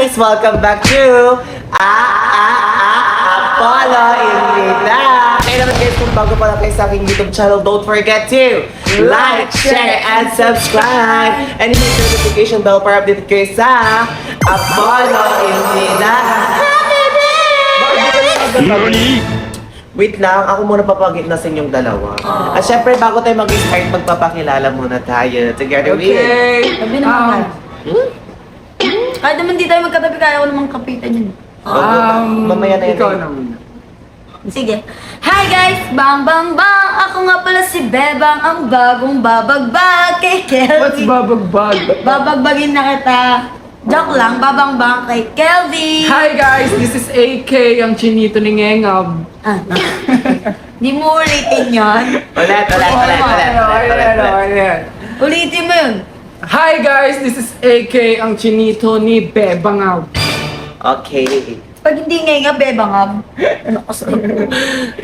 guys! Welcome back to Apollo Invita! Kaya naman guys, kung bago pa lang kayo sa aking YouTube channel, don't forget to like, share, and subscribe! And hit the notification bell para update kayo sa Apollo Invita! Wait lang, ako muna papagit na sa inyong dalawa. At syempre, bago tayo mag-start, magpapakilala muna tayo. Together with... Sabi naman kahit naman di tayo magkatabi, kaya ko namang kapitan yun. Mamaya na yun. Ikaw naman. Sige. Hi guys! Bang bang bang! Ako nga pala si Bebang, ang bagong babagbag kay What's Kelvin. babagbag? Babagbagin na kita. Joke lang, babang bang kay Kelvin. Hi guys, this is AK, ang chinito ni Ngengab. Di mo ulitin yun. Ulit. Ulitin mo yun. Hi guys, this is AK, ang chinito ni Bebangab. Okay. Pag hindi nga Bebang ano kasi?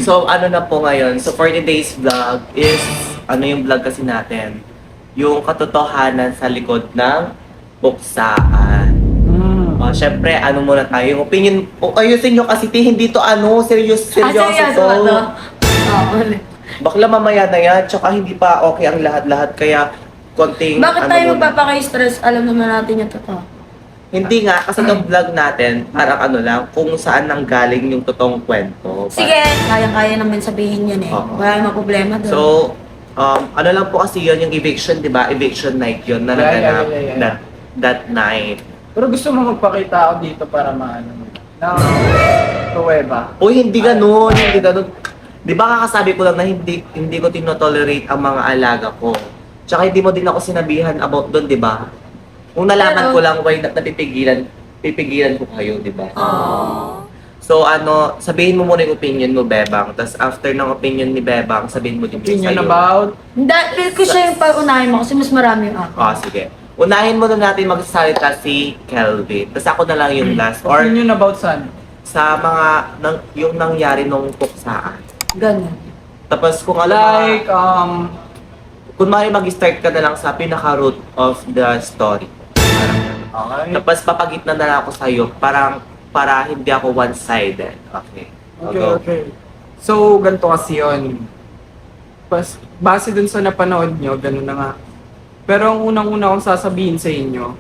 So, ano na po ngayon? So, for today's vlog is, ano yung vlog kasi natin? Yung katotohanan sa likod ng buksaan. Syempre, ano muna tayo? Yung opinion, ayusin nyo kasi hindi to seryoso Seryoso to. ba to? Ulit. Bakla mamaya na yan, tsaka hindi pa okay ang lahat-lahat, kaya konting... Bakit tayo muna. magpapaka-stress? Alam naman natin yung totoo. Hindi nga, kasi itong vlog natin, parang ano lang, kung saan nanggaling yung totoong kwento. Sige, kayang-kaya naman sabihin yun eh. Oo. Wala namang problema doon. So, ano lang po kasi yun, yung eviction, di ba? Eviction night yun na Yeah. naganap that night. Pero gusto mo magpakita ako dito para maano na pruweba. Uy, hindi ganun, hindi ganun. Di ba kakasabi ko lang na hindi ko tinotolerate ang mga alaga ko. Tsaka hindi mo din ako sinabihan about doon, di ba? Kung nalaman Pero- ko lang, why not pipigilan ko kayo, di ba? So sabihin mo muna yung opinion mo, Bebang. Tapos after ng opinion ni Bebang, sabihin mo din yung Opinion sa'yo. about? Dahil ko siya yung paunahin mo kasi mas marami yung ako. Sige. Unahin muna natin magsasalita si Kelvin. Tapos ako na lang yung last. Or Opinion about saan? sa mga, yung nangyari nung puksaan. Ganun. Tapos kung ano Like, kung maaari mag-start ka na lang sa pinaka-root of the story. Parang ganun. okay. Tapos papagitna na lang ako sa'yo, para hindi ako one-sided. Okay. Okay. So, ganito kasi yun. Base dun sa napanood nyo, ganun na nga. Pero ang unang-una kong sasabihin sa inyo,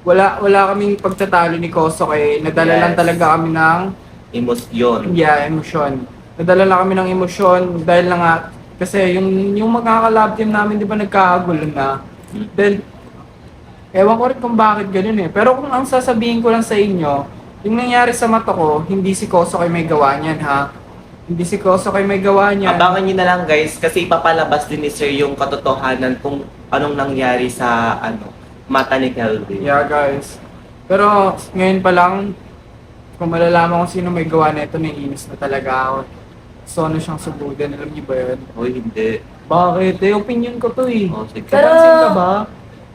wala kaming pagtatalo ni Koso kay nadala Yes. lang talaga kami ng Emosyon. emosyon. Nadala lang kami ng emosyon dahil na nga kasi yung magkaka-love team namin 'di ba nagkakagulo na. Then ewan ko rin kung bakit ganoon eh. Pero kung ang sasabihin ko lang sa inyo, yung nangyari sa mata ko, hindi si Koso kay may gawa niyan ha. Hindi si Koso kay may gawa niyan. Abangan nyo na lang guys, kasi ipapalabas din ni Sir yung katotohanan kung anong nangyari sa mata ni Kelvin. Yeah, guys. Pero ngayon pa lang, kung malalaman kung sino may gawa na ito, naiinis na talaga ako. So, ano siyang subugan? Alam niyo ba yun? Uy, hindi. Bakit? Eh, opinion ko to eh. Sige. Pero- Kapansin ka ba?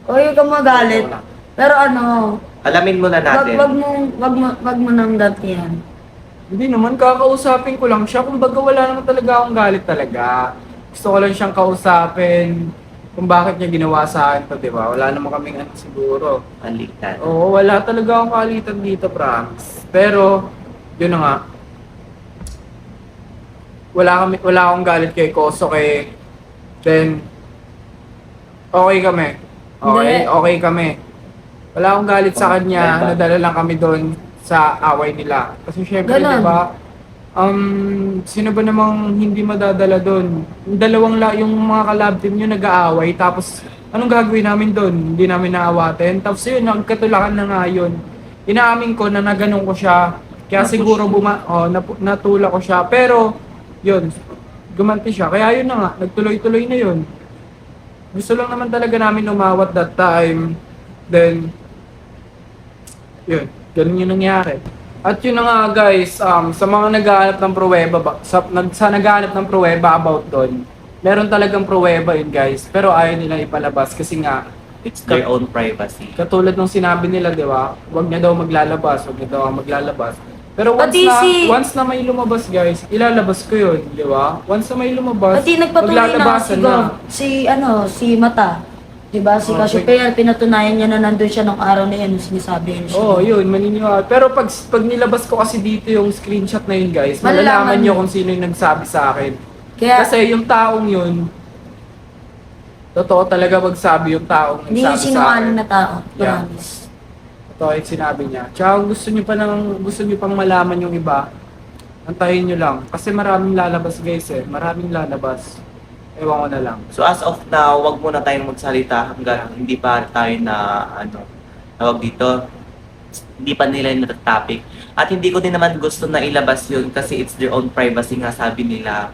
Huwag kang magalit. Pero Alamin muna natin. wag mo nang datihan. Hindi naman, kakausapin ko lang siya. Kumbaga wala naman talaga akong galit talaga. Gusto ko lang siyang kausapin kung bakit niya ginawa sa akin to, di ba? Wala naman kaming siguro. Alitan. Oo, wala talaga akong kalitan dito, promise. Pero, yun na nga. Wala akong galit kay Koso kay then okay kami. Okay kami. Wala akong galit sa kanya, nadala lang kami doon sa away nila. Kasi syempre, Ganon. di ba? Sino ba namang hindi madadala doon? Yung mga kalab team nyo nag-aaway, tapos anong gagawin namin doon? Hindi namin naawatin. Tapos yun, nagkatulakan na nga yun. Inaamin ko na naganon ko siya. Kaya siguro natula ko siya. Pero, yun, gumanti siya. Kaya yun na nga, nagtuloy-tuloy na yun. Gusto lang naman talaga namin umawat that time. Then, yun, ganun yung nangyari. At yun na nga guys, sa mga naghahanap ng pruweba, sa naghahanap ng pruweba about doon, meron talagang pruweba yun guys. Pero ayaw nilang ipalabas kasi nga, It's their own privacy. katulad ng sinabi nila, di ba? Huwag niya daw maglalabas, huwag niya daw maglalabas. Pero Pati once na may lumabas guys, ilalabas ko yun, di ba? Once na may lumabas, Pati nagpatuloy na maglalabasan si Mata. Diba? Si Cassiopeia, pinatunayan niya na nandun siya nung araw na yan, sinasabi yun siya. Oo, yun, maniniwala. Pero pag nilabas ko kasi dito yung screenshot na yun, guys, Malalaman malalaman nyo mo. kung sino yung nagsabi sa akin. Kaya, Kasi yung taong yun, totoo talaga magsabi yung taong hindi yung nagsabi sa akin. sinungaling na tao. Yeah. Promise. Totoo yung sinabi niya. Tsaka kung gusto nyo pang malaman yung iba, antayin nyo lang. Kasi maraming lalabas, guys eh. Maraming lalabas. Ewan ko na lang. So as of now, wag muna tayong magsalita hanggang hindi pa tayo na tawag dito, hindi pa nila yung topic. At hindi ko din naman gusto na ilabas yun kasi it's their own privacy nga sabi nila.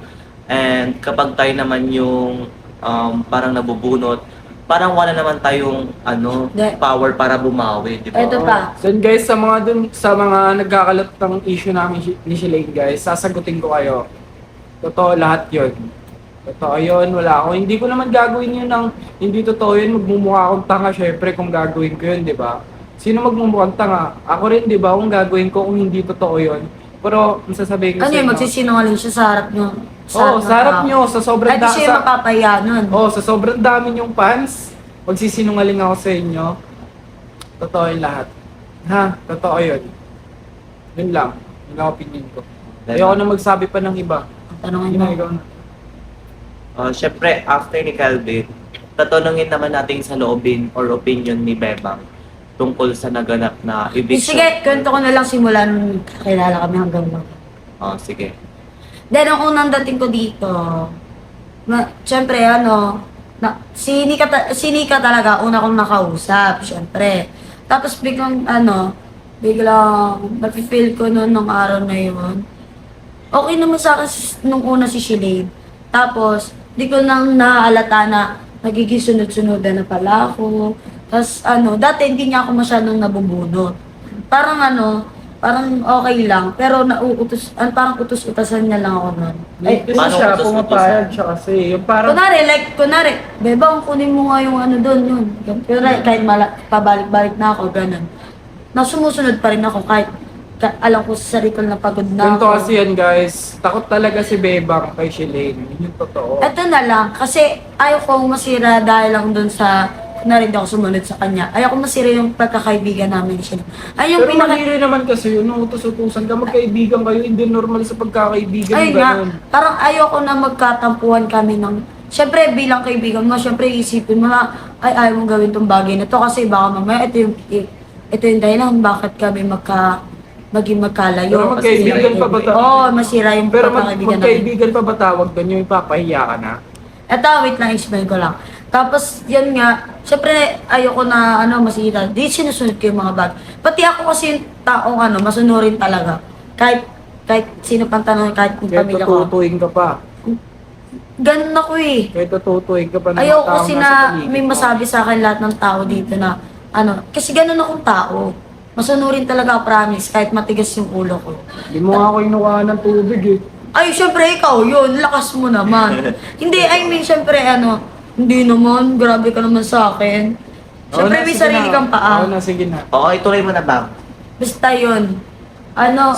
And kapag tayo naman yung parang nabubunot, parang wala naman tayong power para bumawi, di ba? Eto pa. So yun, guys, sa mga nagkakalat ng issue namin ni Shalane, guys, sasagutin ko kayo. Totoo lahat yun. Totoo yun, wala ako. Hindi ko naman gagawin yun ng hindi totoo yun. Magmumukha akong tanga, syempre, kung gagawin ko yun, di ba? Sino magmumukhang tanga? Ako rin, di ba, kung gagawin ko kung hindi totoo yun. Pero, masasabihin ko Ano yun, magsisinungaling siya sa harap nyo. Oo, sa harap nyo, sa sobrang Ay, di siya yung mapapaya nun. sa sobrang dami yung fans, magsisinungaling ako sa inyo. Totoo yung lahat. Ha? Totoo yun. Yun lang. Yun ang opinion ko. Ayoko na magsabi pa ng iba. Tanungin Yun mo. na, ikaw na. Syempre, after ni Calvin, tatanungin naman natin sa loobin or opinion ni Bebang tungkol sa naganap na eviction. Sige, kwento ko na lang simulan nung kakilala kami hanggang mo. Sige. Then, ang unang dating ko dito, syempre, si Nika talaga, una kong nakausap, syempre. Tapos biglang, nafe-feel ko noon nung araw na yun. Okay naman sa akin nung una si Shalane. Tapos, di ko nang naaalata na nagiging sunod-sunodan na pala ako. Tapos, dati hindi niya ako masyadong nabubunot. Parang parang okay lang, pero parang utos-utasan niya lang ako nun. Ay, Kasi paano siya, utos-utosan? pumapayag siya kasi. Yung parang, kunwari, Bebang, kunin mo nga yung doon, yun. Kunwari, kahit pabalik-balik na ako, ganun. Sumusunod pa rin ako kahit alam ko sa sarili ko na pagod na ganito ako. kasi yan, guys. Takot talaga si Bebang kay Shalane. Yun yung totoo. Ito na lang, kasi ayaw kong masira dahil lang doon sa na rin ako sumunod sa kanya. Ayaw kong masira yung pagkakaibigan namin siya. Ay, yung Pero mali rin naman kasi yun, nung utos-utusan ka, magkaibigan kayo, hindi normal sa pagkakaibigan. Ay ganun. nga, parang ayaw ko na magkatampuhan kami ng... Siyempre, bilang kaibigan mo, siyempre isipin mo na, ay, ayaw mong gawin tong bagay na to kasi baka mamaya ito yung dahilan bakit kami maging magkalayo. Pero magkaibigan pa ba Oo, masira yung Pero pagkakaibigan namin. magkaibigan pa ba tawag doon yung ipapahiya ka na? Eto, wait lang, explain ko lang. Tapos, yun nga, syempre, ayoko na, masira. Di sinusunod ko yung mga bag. Pati ako kasi yung taong, masunurin talaga. Kahit sino pang tanong, kahit yung Kaya pamilya ko. tututuin ka pa. Ganun ako eh. Kaya tututuin ka pa ng Ayoko mga taong kasi nasa na paligid may mo. masabi sa akin lahat ng tao dito na, kasi ganun akong tao. Masunurin talaga, promise, kahit matigas yung ulo ko. Hindi mo nga ako inukahan ng tubig eh. Ay, syempre, ikaw yun. Lakas mo naman. Hindi, I mean, syempre, hindi naman. Grabe ka naman sa akin. Syempre, Oo na, may sige sarili na. kang paa. Oo na, sige na. Okay, tuloy mo na, Bang. Basta yun.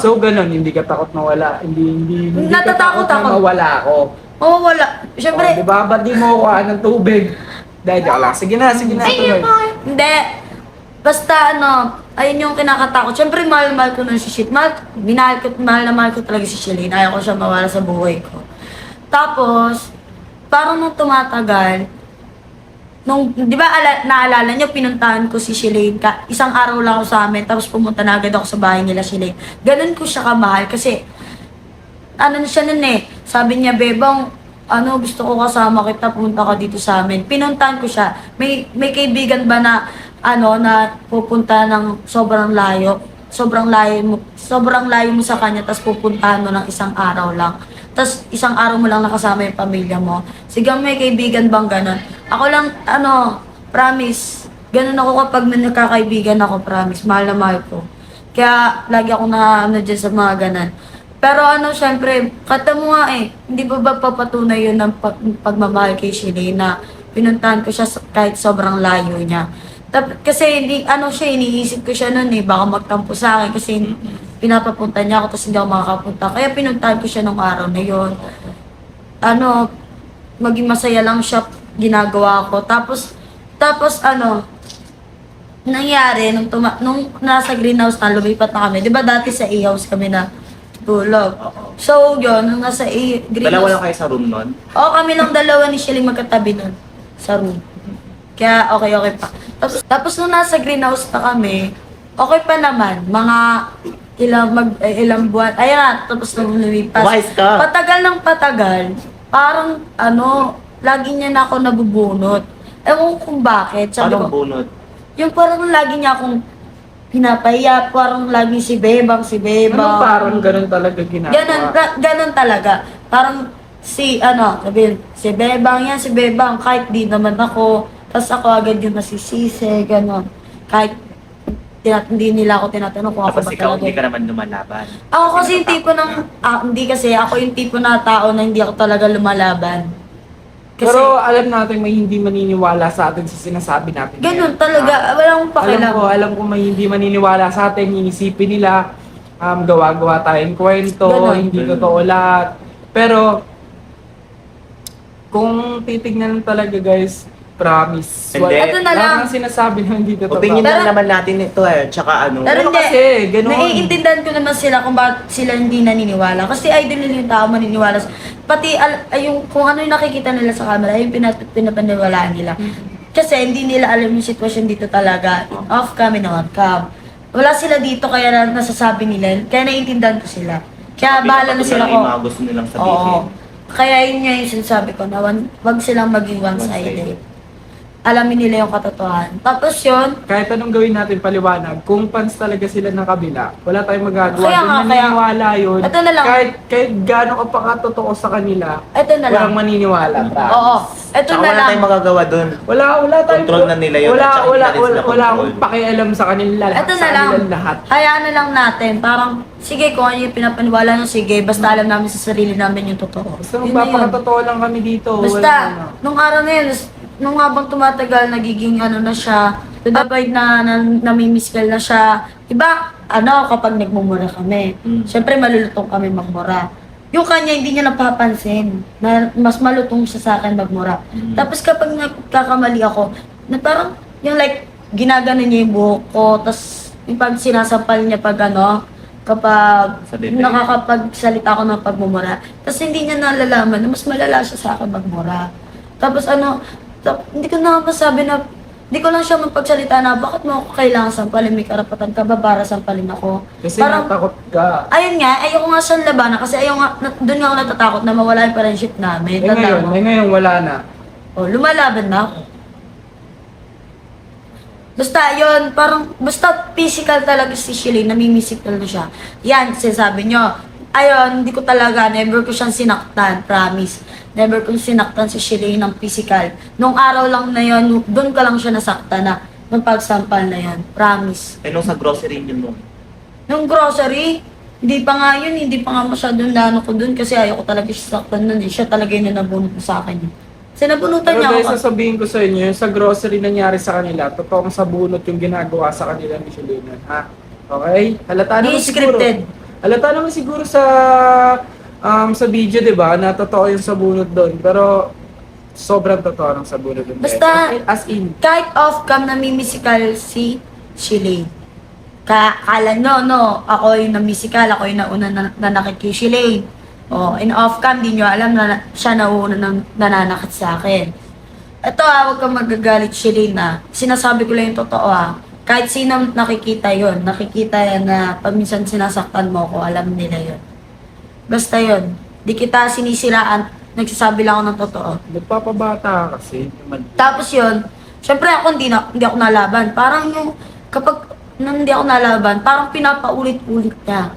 So, ganun, hindi ka takot mawala. Hindi ka Natatakot takot na ako. mawala ako. Oo, wala. Syempre, Oh, di ba? Ba't di mo kuhaan ng tubig? Dahil joke lang. Sige na, tuloy. hindi. Basta, ayun yung kinakatakot. Syempre, mahal ko nun si Shit. Mahal na mahal ko talaga si Shalane. Ayaw ko siya mawala sa buhay ko. Tapos, parang nung tumatagal, di ba naalala niyo, pinuntahan ko si Shalane, isang araw lang ako sa amin, tapos pumunta na agad ako sa bahay nila Shalane. Ganun ko siya kamahal kasi, siya nun eh, sabi niya, Bebang, gusto ko kasama kita, punta ka dito sa amin. Pinuntahan ko siya. May kaibigan ba na, na pupunta ng sobrang layo mo sa kanya, tapos pupuntahan mo ng isang araw lang. Tapos isang araw mo lang nakasama yung pamilya mo. Sigang may kaibigan bang ganon? Ako lang, promise, ganon ako kapag may nakakaibigan ako, promise, mahal na mahal ko. Kaya lagi ako na dyan sa mga ganon. Pero syempre, kata mo nga hindi ba papatunay yun ng pagmamahal kay Shalane na pinuntahan ko siya kahit sobrang layo niya. Kasi iniisip ko siya noon baka magtampo sa akin kasi pinapapunta niya ako tapos hindi ako makakapunta. Kaya pinuntahan ko siya nung araw na yon. Maging masaya lang siya ginagawa ko. Tapos, Tapos nangyari, nung nasa greenhouse na, lumipat na kami. Di ba dati sa A-house kami na tulog? Oo. So, yun, nung nasa Dalawa greenhouse. lang kayo sa room nun? Oo, kami lang dalawa ni Shelly magkatabi nun sa room. Kaya okay pa. Tapos nung nasa greenhouse na kami, okay pa naman. Mga ilang buwan. Ayan na, tapos nung lumipas. Wise ka. Patagal ng patagal, parang lagi niya na ako nabubunot. Ewan ko kung bakit. Sabi Paano ko, bunot? yung parang lagi niya akong pinapahiya, parang lagi si Bebang. Ano parang ganun talaga ginagawa? Ganun talaga. Parang sabihin, si Bebang, kahit di naman ako, tapos ako agad yung nasisisi, gano'n. Kahit hindi nila ako tinatanong kung ako Tapos ba ikaw, talaga. hindi ka naman lumalaban. Ako kasi yung tipo hindi kasi, ako yung tipo na tao na hindi ako talaga lumalaban. Kasi, Pero alam natin may hindi maniniwala sa atin sa sinasabi natin. ganun yan. talaga, wala akong pakialam. Alam ko may hindi maniniwala sa atin, iisipin nila, gawa-gawa tayong kwento, Ganun. hindi totoo lahat. Pero, kung titignan talaga guys, promise. Hindi. Ito na lang. Lahat ng sinasabi na hindi totoo. Opinion Pero- lang naman natin ito Tsaka Pero Pero hindi, kasi, ganun. naiintindihan ko naman sila kung bakit sila hindi naniniwala. Kasi idol nila yung tao maniniwala. Pati yung kung ano yung nakikita nila sa camera, yung pinapaniwalaan nila. Kasi hindi nila alam yung sitwasyon dito talaga. Off cam and on cam. Wala sila dito kaya nasasabi nila. Kaya naiintindihan ko sila. Kaya bahala na sila Yung kung... mga gusto nilang sabihin. Oo. Kaya yun nga yung sinasabi ko na wag silang maging one-sided. Alamin nila yung katotohanan. Tapos yun, Kahit anong gawin natin paliwanag, kung fans talaga sila ng kabila, wala tayong magagawa. Kaya nga, Kung naniniwala yun, Ito na lang. kahit gaano ka pa katotoo sa kanila, eto na lang. walang maniniwala. Oo. Eto Tsaka na wala lang. tayong magagawa dun. Wala tayong... Control na nila yun, Wala, at saka wala, hindi na rin wala, sila wala control. akong pakialam sa kanila. Eto na sa lang. kanilang lahat. Hayaan na lang natin. Parang, sige, kung ano yung pinapaniwala nyo, sige. Basta alam namin sa sarili namin yung totoo. Basta Yun na yun. magpapakatotoo lang kami dito. Basta, Wala na. nung araw na yun, nung habang tumatagal, nagiging na siya, to the point na namimiskal na siya. Iba, kapag nagmumura kami. Siyempre, malulutong kami magmura. Yung kanya, hindi niya napapansin na mas malutong siya sa akin magmura. Tapos kapag nagkakamali ako, na parang, yung like, ginagano niya yung buhok ko, tapos yung pag sinasampal niya kapag Sa bibig. nakakapagsalita ako ng pagmumura. Tapos hindi niya nalalaman na mas malala siya sa akin magmura. Tapos hindi ko na masabi na, hindi ko lang siya mapagsalita na, bakit mo ako kailangan sampalin? May karapatan ka ba para sampalin ako? Kasi Parang, natakot ka. ayun nga, ayoko nga siyang labanan kasi doon nga ako natatakot na mawala yung friendship namin. Ngayon wala na. Lumalaban na ako. Basta yun, basta physical talaga si Shelly, namimisikal na siya. Yan, sinasabi nyo. Ayun, hindi ko talaga, never ko siyang sinaktan, promise. Never ko sinaktan si Shelly ng physical. Nung araw lang na yun, doon ka lang siya nasaktan na, nung pagsampal na yun, promise. Nung sa grocery yun mo. Nung grocery, hindi pa nga masyadong lano ko doon kasi ayaw ko talaga siya saktan nun. Siya talaga yung nabunot sa akin. Sinabunutan Pero niya guys, ako. sasabihin ko sa inyo, yung sa grocery nangyari sa kanila, totoong sabunot yung ginagawa sa kanila ni Shelina, ha? Okay? Halata naman Hindi siguro. scripted. Halata naman siguro sa video, di ba, na totoo yung sabunot doon. Pero sobrang totoo ng sabunot doon. guys. Basta- As in. Kahit off-cam namimisikal si Shelly. Kala nyo, ako yung namisikal, ako yung nauna na nakit kay Shelly. In off-cam, di nyo alam na siya nauna nananakit sa akin. Ito huwag kang magagalit, Shelly, na sinasabi ko lang yung totoo Kahit sino nakikita yan na pag minsan sinasaktan mo ko, alam nila yon. Basta yon. Di kita sinisiraan, nagsasabi lang ako ng totoo. Nagpapabata kasi. Tapos yun, syempre ako hindi ako nalaban. Parang yung, kapag hindi ako nalaban, parang pinapaulit-ulit niya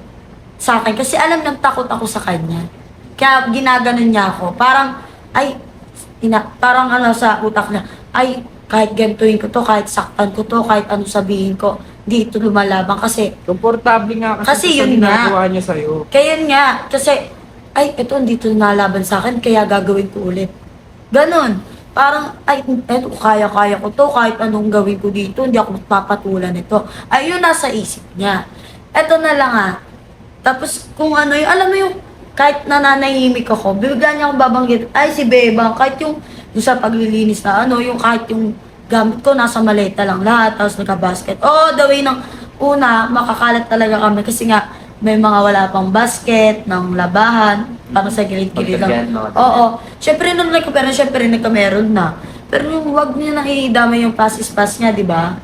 sa akin. Kasi alam nang takot ako sa kanya. Kaya ginaganon niya ako. Parang, parang sa utak niya, kahit gantuin ko to, kahit saktan ko to, kahit anong sabihin ko, di ito lumalaban kasi, Komportable nga kasi, Kasi sa yun nga. ginagawa niya sa'yo. kaya yun nga, kasi, ito hindi ito nalaban sa akin, kaya gagawin ko ulit. Ganon. Parang, eto, kaya ko to, kahit anong gawin ko dito, hindi ako magpapatulan nito. Yun nasa isip niya. Eto na lang Tapos, kung ano yung, alam mo yung, kahit nananahimik ako, bigla niya akong babanggit, si Bebang, kahit yung sa paglilinis na yung kahit yung gamit ko nasa maleta lang lahat, tapos naka-basket. Oh, the way ng una, makakalat talaga kami kasi nga may mga wala pang basket ng labahan, parang sa gilid-gilid Pagkagyan, lang. mga Oo. Syempre nung nagkapera, syempre nagkameron na. Pero yung wag niya nang idamay yung pass-is-pass niya, di ba?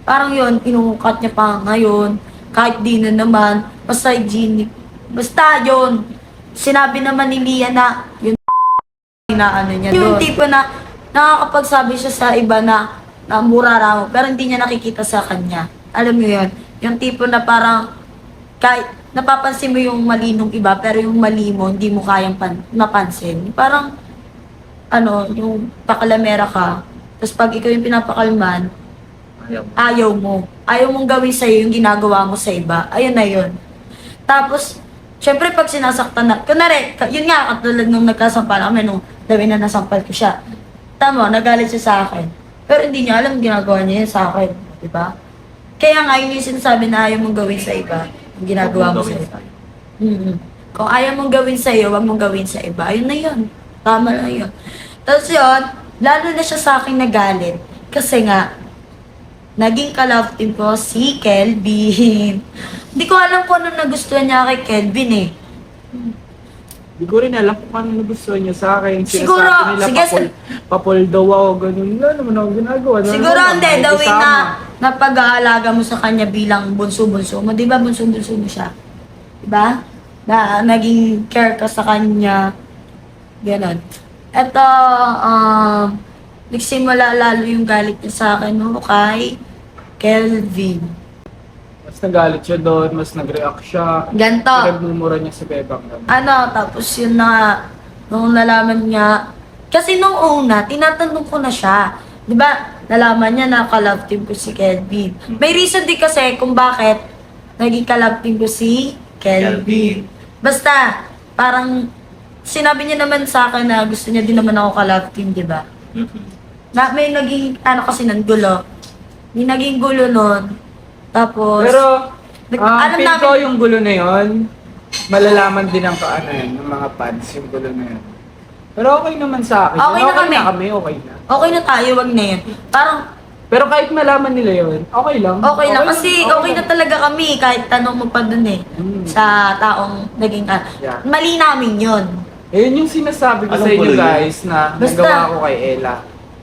Parang yun, inuukat niya pa ngayon, kahit di na naman, basta hygienic. Basta yun, sinabi naman ni Lia na yun na ano niya yung tipo na nakakapagsabi siya sa iba na mura raw, pero hindi niya nakikita sa kanya. Alam mo yun? Yung tipo na parang kahit napapansin mo yung mali nung iba, pero yung mali mo, hindi mo kayang mapansin. Parang, ano, yung pakalamera ka, tapos pag ikaw yung pinapakalman, Ayaw mo. ayaw mong gawin sa'yo yung ginagawa mo sa iba. Ayun na yun. Tapos, syempre pag sinasaktan na, kunwari, yun nga, katulad nung nagkasampal kami, nung dawin na nasampal ko siya. Tama, nagalit siya sa akin. Pero hindi niya alam ginagawa niya yun sa akin. Diba? Kaya nga, yun yung sinasabi na ayaw mong gawin sa iba, yung ginagawa mo sa iba. Kung ayaw mong gawin sa iyo, wag mong gawin sa iba. Ayun na yun. Tama na yun. Tapos yun, lalo na siya sa akin nagalit. Kasi nga, naging ka-love team ko si Kelvin. Hindi ko alam kung ano nagustuhan niya kay Kelvin eh. Hindi ko rin alam kung ano nagustuhan niya sa akin. Siguro, Sinasabi nila sige, papol daw ako, ganun. Wala naman ako ginagawa. Siguro hindi, the way na pag-aalaga mo sa kanya bilang bunso-bunso mo. Di ba bunso-bunso mo siya? Di ba? Na naging care ka sa kanya. Ganon. Ito, nagsimula lalo yung galit niya sa akin no, kay Kelvin. Mas nagalit siya doon, mas nag-react siya. Ganto. Pinagmumura niya sa bebang. Tapos yun na, nung nalaman niya, kasi nung una, tinatanong ko na siya. Di ba, nalaman niya na ka-love team ko si Kelvin. May reason din kasi kung bakit naging ka-love team ko si Kelvin. Basta, parang, sinabi niya naman sa akin na gusto niya din naman ako ka-love team, di ba? Na, may naging, kasi ng gulo. May naging gulo nun. Tapos, Pero, alam feel ko namin- yung gulo na yun, malalaman din ang kaano yun, ng mga fans, yung gulo na yun. Pero okay naman sa akin. Okay na kami. Okay na. okay na tayo, wag na yun. Parang, Pero kahit malaman nila yun, okay lang. okay lang. Kasi okay na talaga kami, kahit tanong mo pa dun eh. Mm. Sa taong naging, Yeah. mali namin yun. Ayun yung sinasabi ko Anong sa inyo gulo yun? guys na Basta- nagawa ko kay Ella.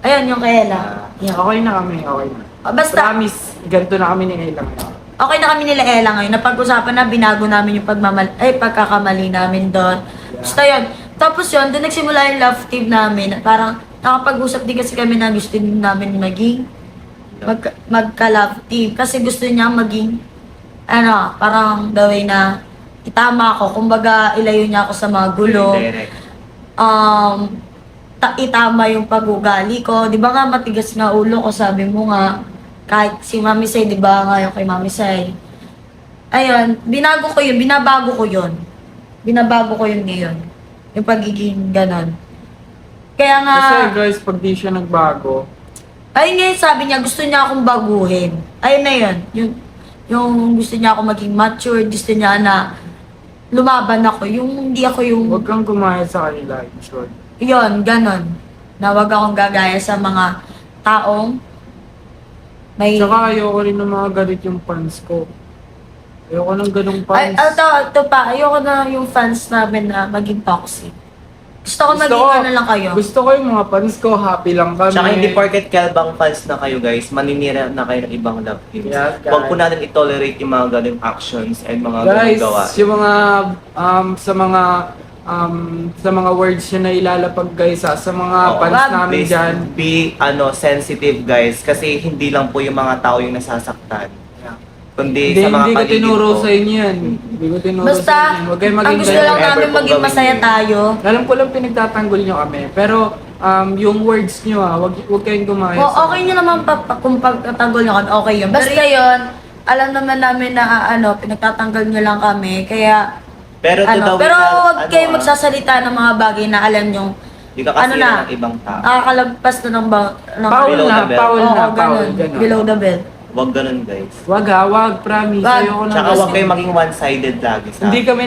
Ayun, yung kay Ella. Yeah. Okay na kami, okay na. Basta, Promise, ganito na kami ni Ella ngayon. okay na kami nila Ella ngayon. Napag-usapan na, binago namin yung pagkakamali namin doon. Basta yun. Tapos yun, doon nagsimula yung love team namin. Parang nakapag-usap din kasi kami na gusto din namin maging magka-love team. Kasi gusto niya maging, parang the way na itama ako. Kumbaga, ilayo niya ako sa mga gulo. Direct. Itama yung pag-ugali ko. Di ba nga matigas nga ulo ko, sabi mo nga, kahit si Mami Say, di ba nga yung kay Mami Say. Ayun, binabago ko yun. Binabago ko yun ngayon. Yung pagiging ganon. Kaya nga, Kasi guys, pag di siya nagbago, ayun ngayon sabi niya, gusto niya akong baguhin. Ayun na yun. Yung gusto niya ako maging mature, gusto niya na lumaban ako. Yung hindi ako yung... huwag kang gumaya sa kanila, in short. Yun, ganon. Na wag akong gagaya sa mga taong may... Tsaka ayoko rin ng mga galit yung fans ko. Ayoko ng ganong Ay, fans. ito pa, ayoko na yung fans namin na maging toxic. Gusto ko maging ano lang kayo. Gusto ko yung mga fans ko, happy lang kami. Tsaka hindi porket Kelbang fans na kayo guys, maninira na kayo ng ibang love teams. Yeah, guys. Huwag po natin i-tolerate yung mga ganung actions and mga Guys, ganung gawa. yung mga, sa mga words nyo na ilalapag guys sa mga Oo. fans Wag. namin Please dyan. be sensitive guys kasi hindi lang po yung mga tao yung nasasaktan. Kundi Hindi, sa mga hindi ko paligid tinuro po. sa inyo yan. Hindi ko tinuro Basta, sa inyo. Huwag kayong ang maging gusto ganyan. lang ever namin kung maging gawin masaya yun. tayo. Alam ko lang pinagtatanggol nyo kami. Pero yung words nyo huwag kayong gumaya O, okay nyo naman kung pagtatanggol nyo kami, okay yun. Basta yun, alam naman namin na pinagtatanggol nyo lang kami. Kaya, Pero to the pero way na, huwag kayong magsasalita ng mga bagay na alam nyo, Hindi ka kasi na, ng ibang tao. nakakalagpas na ng Paul Below na, the belt. Paul na, Oo, Paul. ganun. Ganun. Below the belt. Huwag ganun guys. Wag, promise. Wag. Ayoko na. Tsaka guys. huwag kayong maging one-sided lagi sa Hindi kami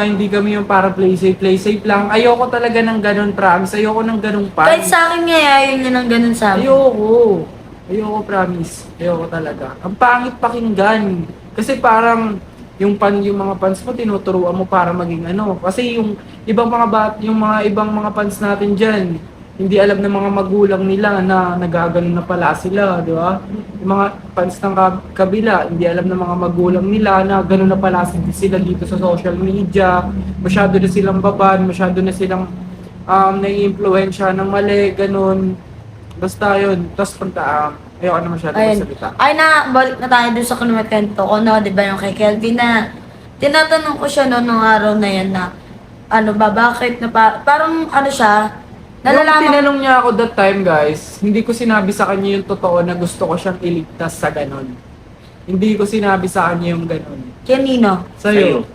hindi kami yung para play safe lang. Ayoko talaga ng ganun, promise. Ayoko ng ganung fans. Kahit sa akin nga, yun yun ang ganun sa amin. Ayoko. Ayoko, promise. Ayoko talaga. Ang pangit pakinggan. Kasi parang yung mga fans mo tinuturuan mo para maging ano. Kasi yung yung mga ibang mga fans natin diyan, hindi alam ng mga magulang nila na nagagano na pala sila, di ba? Yung mga fans ng kabila, hindi alam ng mga magulang nila na gano'n na pala sila dito sa social media. Masyado na silang baban, masyado na silang nai-impluwensya ng mali, ganun. Basta yun. Tapos ayoko na masyado Ayun. magsalita. Ay na, balik na tayo dun sa kinuwento ko, no? Di ba yung kay Kelvin na tinatanong ko siya noon nung araw na yan na ano ba, bakit na parang ano siya, Nung nalalaman tinanong niya ako that time, guys, hindi ko sinabi sa kanya yung totoo na gusto ko siyang iligtas sa ganun. Hindi ko sinabi sa kanya yung ganun. kanino? Sa'yo.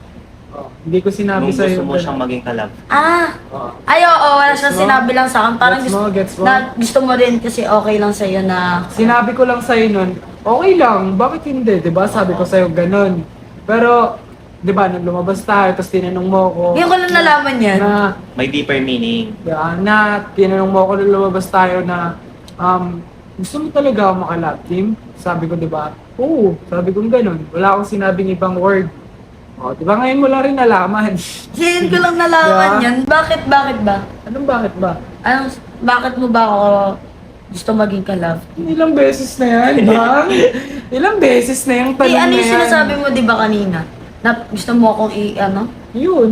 Oh, hindi ko sinabi Nung sa'yo gusto mo yung siyang ganun. maging kalab. Ah! Oh. Ay, oo, wala siyang Gets mo? sinabi lang sa akin. Parang Gets mo? Gets mo? na, gusto mo rin kasi okay lang sa'yo na Sinabi ko lang sa'yo nun, okay lang, bakit hindi, di ba? Sabi ko sa'yo ganun. Pero, di ba, nung lumabas tayo, tapos tinanong mo ako. ngayon ko lang nalaman yan. Na, May deeper meaning. na tinanong mo ako nung lumabas tayo na, gusto mo talaga ako makalab team? Sabi ko, di ba? Oo, sabi ko ganun. Wala akong sinabing ibang word. O, di ba ngayon mo lang rin nalaman? Ngayon ko lang nalaman Yeah. yan. Bakit ba? Anong bakit ba? Bakit mo ba ako gusto maging ka-love? Ilang beses na yan, bang? Ilang beses na yung tanong Ano na yung yan? sinasabi mo, di ba kanina? Na gusto mo akong ano? Yun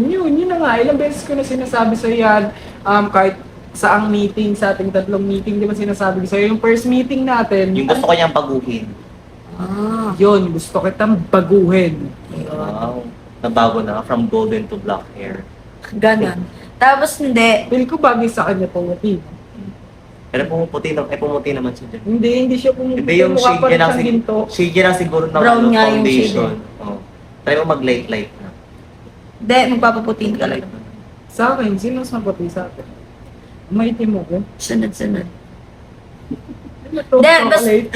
na nga. Ilang beses ko na sinasabi sa yan. Kahit sa ang meeting, sa ating tatlong meeting, di ba sinasabi ko sa'yo, yung first meeting natin, Yung gusto ko niyang baguhin. Ah. yun, gusto kitang baguhin. Wow. Nabago na from golden to black hair. Ganon. Tapos hindi. Feel ko bagay sa kanya pumuti. Pero pumuti naman siya dyan. Hindi siya pumuti. Hindi yung Mukha shade pa rin niya lang, siyang ginto. shade niya lang siguro ng Brown nga yung foundation. Oh. Try mo mag-light na. Hindi, magpapaputin ka lang. Sa akin, sino mas maputi sa akin? Maitim mo ko. Sunod-sunod. Ano to? Hindi, Chocolate.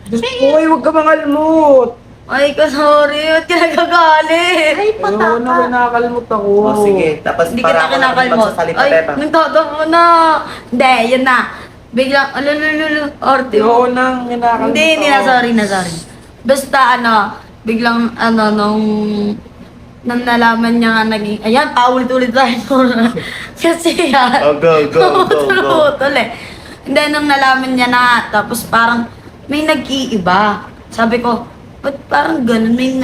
Diyos ko, huwag ka mangalmot. Ay, sorry. Ba't ka nagagalit? Ay, Ayoko na, kinakalmot ako. Oh, sige. Tapos Hindi para kita ako naman kinakalmot. magsasalita, Ay, Pepa. nagtatawa na. Hindi, yun na. Biglang, alulululu, orte Ayoko mo. na, kinakalmot Hindi na, sorry na, sorry. Basta biglang nang nalaman niya nga naging, ayan, paulit-ulit tayo. Kasi yan. Oh, go. Putol eh. Hindi, nung nalaman niya na, tapos parang may nag-iiba. Sabi ko, ba't parang ganun? May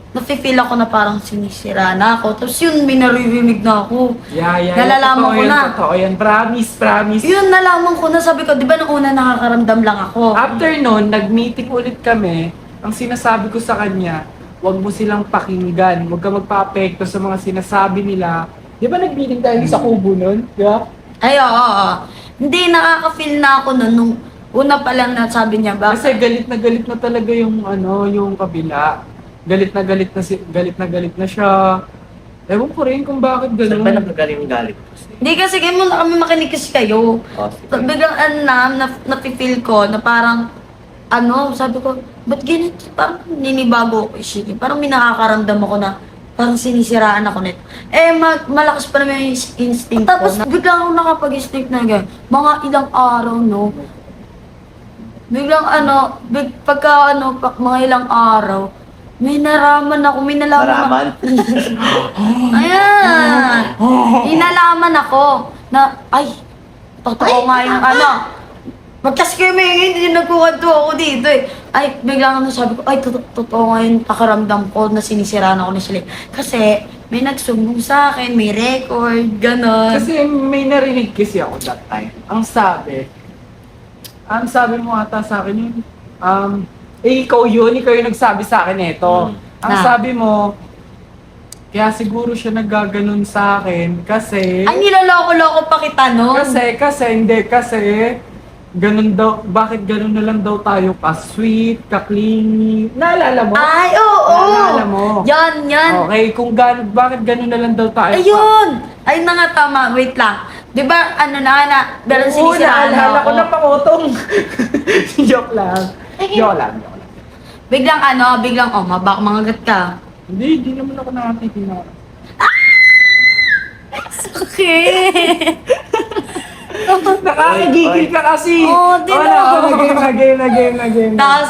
nafe-feel ako na parang sinisira na ako. Tapos yun, may naririnig na ako. Yeah. Nalalaman ko na. Totoo yan. Promise. Yun, nalaman ko na. Sabi ko, di ba nung una nakakaramdam lang ako? After nun, nag-meeting ulit kami. Ang sinasabi ko sa kanya, huwag mo silang pakinggan. Huwag ka magpa-apekto sa mga sinasabi nila. Di ba nag-meeting tayo sa Kubo nun? Di ba? Ay, oo. Hindi, nakaka-feel na ako nun. Nung una pa lang na sabi niya, Kasi galit na talaga yung yung kabila. Galit na galit na siya. Ewan ko rin kung bakit Saan ganun. ba nagagaling yung galit kasi? hindi kasi kayo muna kami makinig kasi kayo. Oh, sige. Biglang nafe-feel ko na parang, sabi ko, ba't ganito? Parang ninibago ako isipin. Parang may nakakaramdam ako na parang sinisiraan ako nito. Malakas pa naman yung instinct ko. Tapos biglang ako nakapag-instinct na ganyan. Mga ilang araw, no? Biglang mga ilang araw, may nalaman ako. Maraman? Ayan! Inalaman ako na, ay, totoo nga yung magkas kayo may hindi nagkukanto ako dito eh. Ay, biglang sabi ko, ay, totoo nga yung pakaramdam ko na sinisiraan ako ni Shelly. Kasi, may nagsumbong sa akin, may record, gano'n. Kasi may narinig kasi ako that time. Ang sabi mo ata sa akin yun, ikaw yung nagsabi sa akin ito. Ang Na? sabi mo, kaya siguro siya naggaganon sa akin kasi... Ay, nilaloko-loko pa kita nun. Kasi, ganun daw, bakit ganun na lang daw tayo ka-sweet, ka-clingy. Naalala mo? Ay, oo! Naalala mo? Yan. Okay, bakit ganun na lang daw tayo Ayun! Ay, na nga tama. Wait lang. Di ba, meron Oo, sinisiraan naalala ko ako. na pangutong. Joke lang. Biglang mangagat ka. Hindi naman ako nakatitingin. Okay. Nakakagigil ka kasi. Oo, di Wala na. ako na game. Tapos,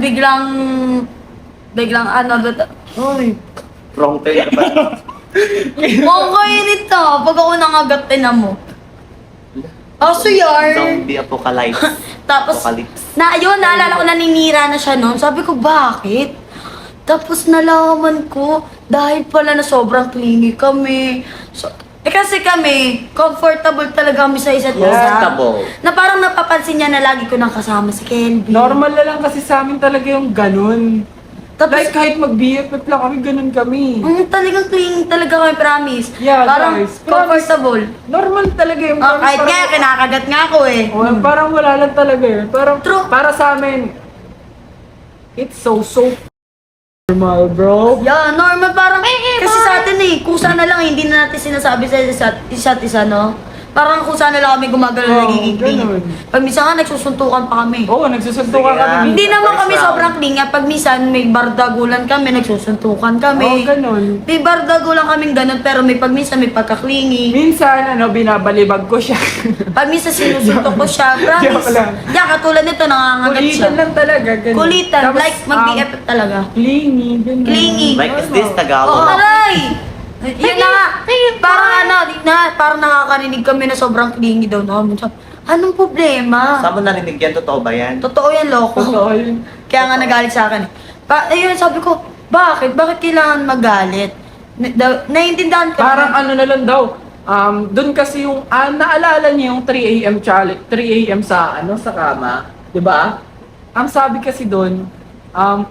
biglang, uy, Wrong turn ka ba? makainit to. Pag ako nangagat, tinan mo. Aso yar. Zombie apocalypse. Tapos, Apocalypse. naalala ko naninira na siya noon. Sabi ko, bakit? Tapos nalaman ko, dahil pala na sobrang clingy kami. Kasi kami, comfortable talaga kami sa isa't isa. Comfortable. Na parang napapansin niya na lagi ko nang kasama si Kelvin. Normal na lang kasi sa amin talaga yung ganun. Tapos, Like kahit mag-BFF lang kami, ganun kami. talagang clingy talaga kami, promise. Yeah, Parang guys, promise. comfortable. Normal talaga yung Oh, kahit nga, kinakagat nga ako eh. Parang wala lang talaga yun. Parang True. para sa amin, it's so normal, bro. Yeah, normal parang, kasi sa atin eh, kusa na lang, hindi na natin sinasabi sa isa't isa, no? Parang kusa na lang kami gumagalaw na Oo, nagiging clingy. ganun. Pag minsan nga, nagsusuntukan pa kami. Oo, nagsusuntukan Sige, kami. ah. Hindi naman First kami round. sobrang clingy. Pag minsan may bardagulan kami, nagsusuntukan Oo, kami. ganun. May bardagulan kaming ganun, pero pag minsan may pagka-clingy. Minsan, binabalibag ko siya. Pag minsan sinusuntok ko siya, Joke promise. lang. Yeah, katulad nito, nangangagat siya. Kulitan lang talaga, ganun. Kulitan, Tapos, like mag-BFF talaga. Clingy, ganun. Clingy. Like, is this Oo, Tagalog? aray! Yun na nga, parang nakakarinig kami na sobrang clingy daw namin. Anong problema? Saan mo narinig yan? Totoo ba yan? Totoo yan, loko. Totoo yun. Kaya nga nagalit sa akin. Ayun, sabi ko, bakit? Bakit kailangan magalit? Naiintindihan ko. Parang ano na lang daw. Doon kasi yung, naalala niyo yung 3 a.m. challenge, 3 a.m. sa kama, 'di ba? Ang sabi kasi doon,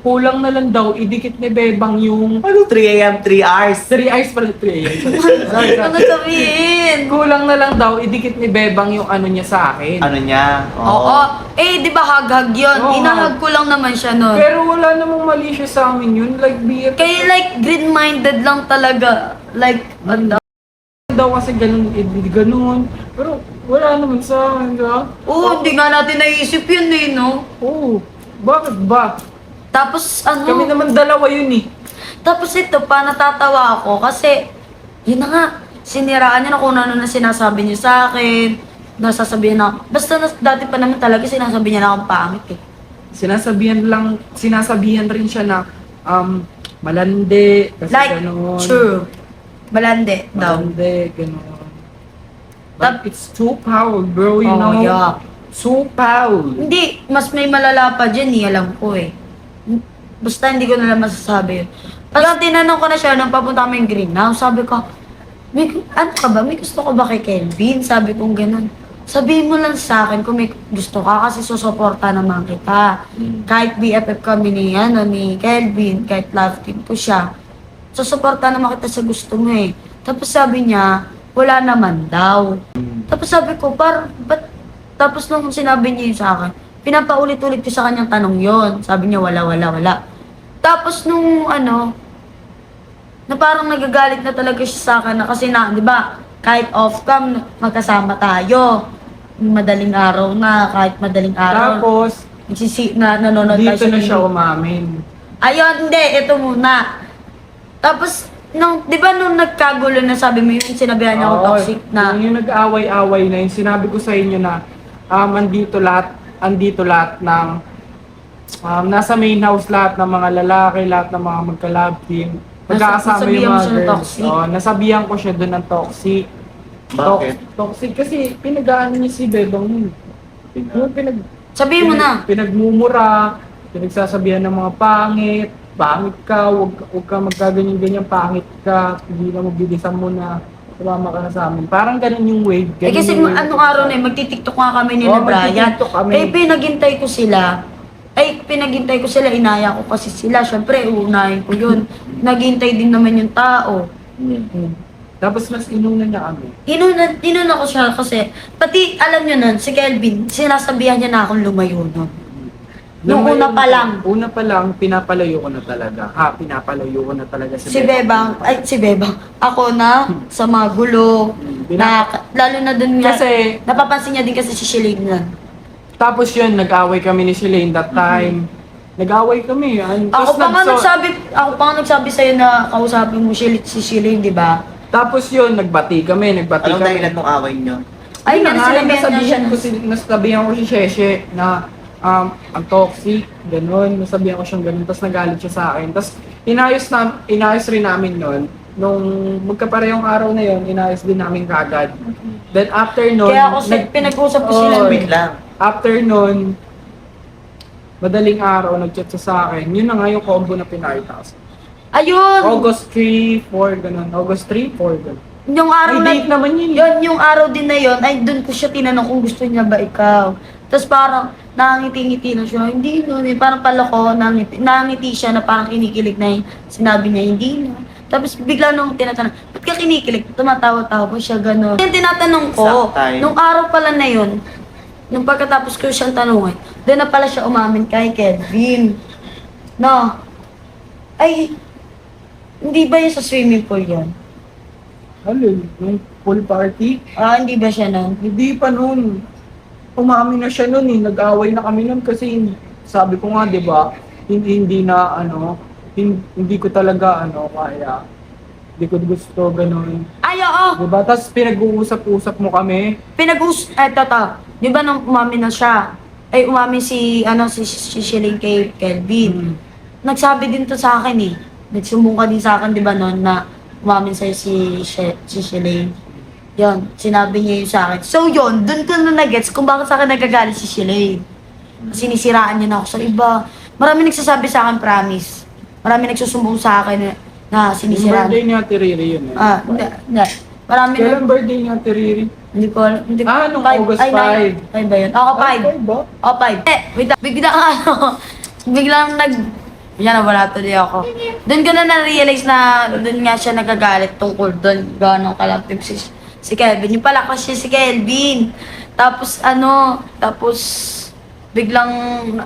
kulang na lang daw idikit ni Bebang yung Ano 3 a.m. 3 hours? 3 hours pala 3 a.m. Ano sabihin? Kulang na lang daw idikit ni Bebang yung ano niya sa akin. Ano niya? Oo. Eh, di ba hag-hag yun? Oo, Inahag ko lang naman siya nun. Pero wala namang mali siya sa amin yun. Like, BF Kaya like, green-minded lang talaga. Like, daw kasi ganun, ganun. Pero wala naman sa akin, di ba? oo, hindi nga natin naisip yun eh, no? Oo. Bakit ba? Tapos, Kami naman dalawa yun eh. Tapos ito pa, natatawa ako kasi, yun na nga, siniraan niya na kung ano na sinasabi niya sa akin. Nasasabihan na, basta dati pa naman talaga sinasabi niya na akong pangit eh. Sinasabihan rin siya na, malandi, kasi Like, ganun. true. Malande daw. Malandi, ganun. But it's too power, bro, you know? Oh, yeah. Too power. Hindi, mas may malala pa dyan eh, alam ko eh. Basta hindi ko na lang masasabi yun. Tapos tinanong ko na siya nung papunta kami yung greenhouse, sabi ko, ano ka ba? May gusto ko ba kay Kelvin? Sabi ko gano'n. Sabihin mo lang sa akin kung may gusto ka kasi susuporta naman kita. Kahit BFF kami ni Kelvin, kahit love team ko siya, susuporta naman kita sa gusto mo eh. Tapos sabi niya, wala naman daw. Tapos sabi ko, ba't? Tapos nung sinabi niya yun sa akin, pinapaulit-ulit ko sa kanyang tanong yon. Sabi niya, wala. Tapos nung na parang nagagalit na talaga siya sa akin na kasi di ba, kahit off-cam, magkasama tayo. Madaling araw na, kahit madaling araw. Tapos, nanonood tayo dito sa na siya linggo. umamin. Ayun, hindi, ito muna. Tapos, di ba nung nagkagulo na sabi mo yung sinabihan niya ako Oo, toxic na, yung nag-away-away na yun, sinabi ko sa inyo na, andito lahat ng, nasa main house lahat ng mga lalaki, lahat ng mga magka-love team. Magkakasama nasabihan yung mo mga siya ng girls. toxic? Oo, nasabihan ko siya doon ng toxic. Bakit? Toxic kasi pinag-aano niya si Bebang yun. Yung sabihin mo na. Pinagmumura, pinagsasabihan ng mga pangit ka, huwag ka magkaganyan-ganyan, pangit ka, hindi na magbilisan mo na, sumama ka na sa amin. Parang ganun yung wave. Eh kasi yung wave. anong araw na magti-tiktok nga kami ni Oo, Brian. magti-tiktok kami. Eh pinaghintay ko sila, inaya ko kasi sila. Siyempre, uunahin ko yun. Naghintay din naman yung tao. Tapos mas inuna niya kami. Inuna ko siya kasi, pati alam nyo nun, si Kelvin, sinasabihan niya na akong lumayo nun. Nung una pa lang. Una pa lang, pinapalayo ko na talaga. Pinapalayo ko na talaga Si Bebang, ako na, sa mga gulo, lalo na dun nga, Kasi, napapansin niya din kasi si Shelly nun. tapos yun, nag-away kami ni Shelane that time. Nag-away kami. Ako pa nga nagsabi sa'yo na kausapin mo si Shelly, di ba? Tapos yun, nagbati kami. Anong dahilan ng away niyo? Ay, Yun na nga, sinabihan niya nasabihan siya. ko nasabihan ko si Sheshe na ang toxic, gano'n, nasabihan ko siyang gano'n, tapos nagalit siya sa akin. Tapos inayos rin namin nun, nung magkaparehong araw na yon, inayos din namin kagad. Then after nun, Kaya ako pinag-usap ko sila. Oo. Wait lang. after nun, madaling araw, nag-chat siya sa akin. Yun na nga yung combo na pinakita ko. Ayun! August 3, 4, ganun. August 3, 4, ganun. Yung araw May date naman yun. Yun, yung araw din na yun, ay doon ko siya tinanong kung gusto niya ba ikaw. Tapos parang nangiti-ngiti na siya, hindi no, parang paloko, nangiti siya na parang kinikilig na sinabi niya, hindi na. Tapos bigla nung tinatanong, ba't ka kinikilig? Tumatawa-tawa siya, gano'n. Yung tinatanong ko, Exact time. nung araw pala na yun, nung pagkatapos ko siyang tanungin, doon na pala siya umamin kay Kelvin. No. Ay, hindi ba yun sa swimming pool yun? Halil, yung pool party, Ah, hindi ba siya nun? hindi pa nun. Umamin na siya nun eh. Nag-away na kami nun kasi sabi ko nga, di ba, hindi na ano, hindi ko talaga ano, kaya. Hindi ko gusto, ganun. Ay, oo! Di ba? Tapos pinag-uusap-usap mo kami. Eto to. Di ba nung umamin na siya? Ay, umamin si Shilling kay Kelvin. Nagsabi din to sa akin eh. Nagsumbong ka din sa akin, di ba noon, na umamin sa'yo si Shilling. Yun, sinabi niya yun sa akin. So yun, dun ko na nag-gets kung bakit sa akin nagagalit si Shilling. Sinisiraan niya na ako sa iba. Marami nagsasabi sa akin, promise. Marami nagsusumbong sa akin na Yung sinisiraan. birthday ni Ate Riri yun eh. Hindi. Marami Kailan birthday ni Ate Riri? Hindi ko alam. Hindi ko. Nung August 5. 5 ba yun? Ako, 5. Ay, ba? O, 5. Wait lang. Biglang yan, wala tuloy ako. Doon ko na na-realize na doon nga siya nagagalit tungkol doon. Gano'ng kalapit si Kelvin. Yung pala kasi si Kelvin. Tapos biglang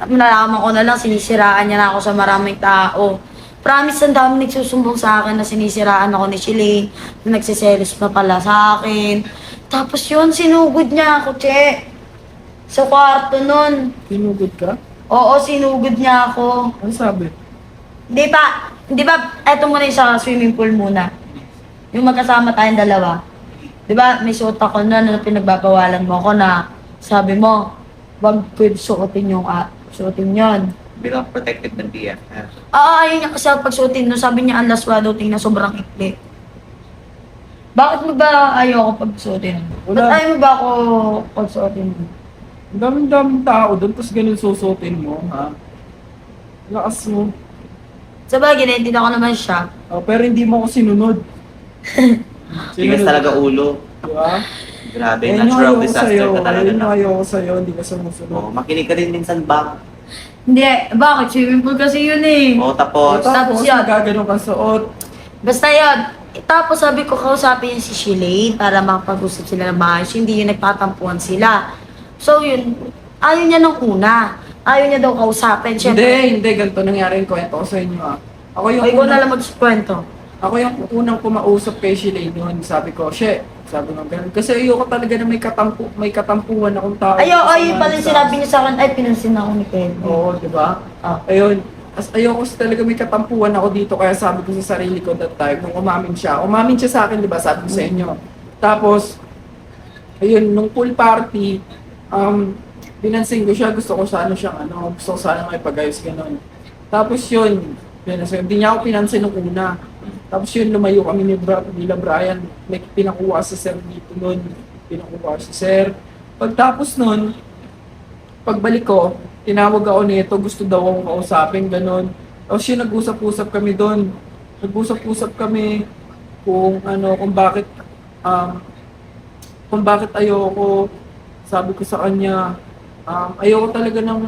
nalaman ko na lang sinisiraan niya na ako sa maraming tao. Promise, ang dami nagsusumbong sa akin na sinisiraan ako ni Shilane, na nagsiselos na pala sa akin. Tapos yun, sinugod niya ako, Che. Sa kwarto nun. Tinugod ka? Oo, sinugod niya ako. Ano sabi? Di ba, eto muna yung sa swimming pool muna. Yung magkasama tayong dalawa. Di ba, may suot ako na pinagbabawalan mo ako na sabi mo, wag pwede suotin yun. Bilang protected ng BFF. Oo, ayun niya kasi ako pagsuotin no, sabi niya ang laswa daw tingnan sobrang ikli. Bakit mo ba ayoko pagsuotin? Wala. Ba't ayaw mo ba ako pagsuotin? Ang daming tao doon, tapos ganun susutin mo, ha? Lakas mo. Sa bagay, naiintindihan ko naman siya. Oh, pero hindi mo ako sinunod. Tigas talaga ulo. Diba? Grabe, Ayun yung natural ayoko disaster sa'yo. ka talaga Ayun yung na. ayoko sa'yo, hindi ka sumusunod. Oh, makinig ka din minsan ba? Hindi, bakit? Swimming pool kasi yun eh. Oh, tapos, Tapos Tapos yan. nagaganon ka suot. Basta yun. Tapos sabi ko, kausapin niya si Shilane para makapag-usap sila ng maayos. Hindi yung nagtatampuhan sila. So yun, ayaw niya nung una. Ayaw niya daw kausapin. Hindi, ganito nangyari yung kwento ko sa inyo, ha? Ako yung Ay, ko na unang, lang magkwento. ako yung unang kumausap kay Shilane yun. Sabi ko, sabi ko ganun. Kasi ayoko talaga na may katampuhan akong tao. Ay, yun pala yung sinabi niya sa akin. Ay, pinansin ako ni Kelvin. Oo, di ba? Ah. Ayun. Ayoko kasi talaga may katampuhan ako dito, kaya sabi ko sa sarili ko that time, nung umamin siya sa akin, di ba, sabi ko sa inyo. Tapos, ayun, nung pool party, pinansin ko siya, gusto ko sana may pag-ayos, gano'n. Tapos yun, hindi niya ako pinansin nung una. Tapos yun, lumayo kami nila Brian, may pinakuha si Sir dito nun, pinakuha si Sir. Pagtapos nun, pagbalik ko, tinawag ako nito, gusto daw akong kausapin, gano'n. Tapos yun, nag-usap-usap kami doon. Nag-usap-usap kami kung bakit ayoko. Sabi ko sa kanya, ayoko talaga ng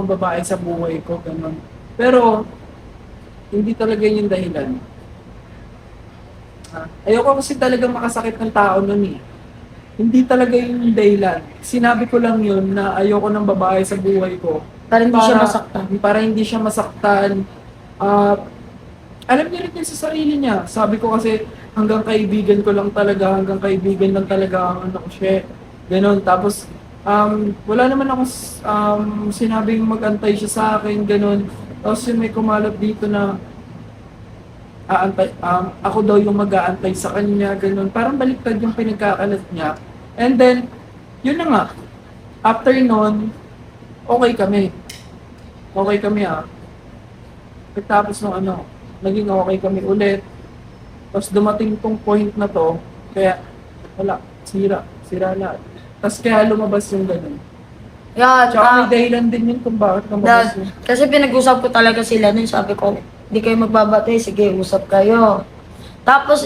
babae sa buhay ko, gano'n. Pero, hindi talaga yun yung dahilan. Ayoko kasi talaga makasakit ng tao nun eh. Hindi talaga yung dahilan. Sinabi ko lang yun na ayoko ng babae sa buhay ko. Para hindi siya masaktan. Para hindi siya masaktan. Alam niya rin yun sa sarili niya. Sabi ko kasi hanggang kaibigan lang talaga ang ano ko siya. Ganon. Tapos wala naman ako sinabing mag-antay siya sa akin. Ganon. Tapos yun may kumalat dito na ako daw yung mag-aantay sa kanya, ganun. Parang baliktad yung pinagkakalat niya. And then, Yun na nga. After nun, okay kami. Okay kami Pagtapos ng naging okay kami ulit. Tapos dumating tong point na to, kaya wala, sira lahat. Tapos kaya lumabas yung ganun. Yan, Tsaka may dahilan din yun kung bakit lumabas yun. kasi pinag-usap ko talaga sila nun, sabi ko, di kayo magbabate, sige, usap kayo. Tapos